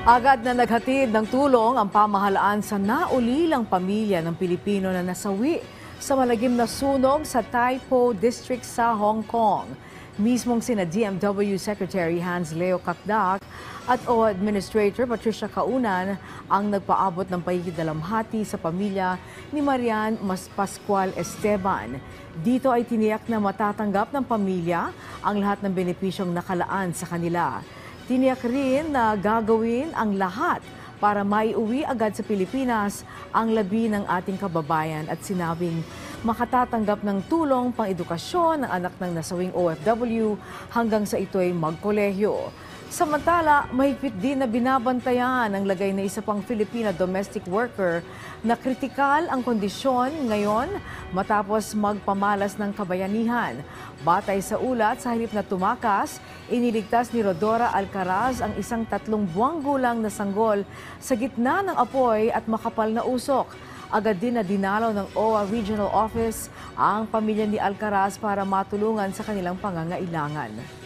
Agad na naghatid ng tulong ang pamahalaan sa naulilang pamilya ng Pilipino na nasawi sa malagim na sunog sa Tai Po District sa Hong Kong. Mismong sina DMW Secretary Hans Leo Kakdak at OWA Administrator Patricia Caunan ang nagpaabot ng pakikidalamhati sa pamilya ni Marian Pascual Esteban. Dito ay tiniyak na matatanggap ng pamilya ang lahat ng benepisyong nakalaan sa kanila. Tiniyak rin na gagawin ang lahat para maiuwi agad sa Pilipinas ang labi ng ating kababayan at sinabing makatatanggap ng tulong pang-edukasyon ng anak ng nasawing OFW hanggang sa ito'y magkolehiyo. Samantala, mahigpit din na binabantayan ang lagay na isa pang Filipina domestic worker na kritikal ang kondisyon ngayon matapos magpamalas ng kabayanihan. Batay sa ulat, sa halip na tumakas, iniligtas ni Rodora Alcaraz ang isang 3 buwang gulang na sanggol sa gitna ng apoy at makapal na usok. Agad din na dinalaw ng OWA Regional Office ang pamilya ni Alcaraz para matulungan sa kanilang pangangailangan.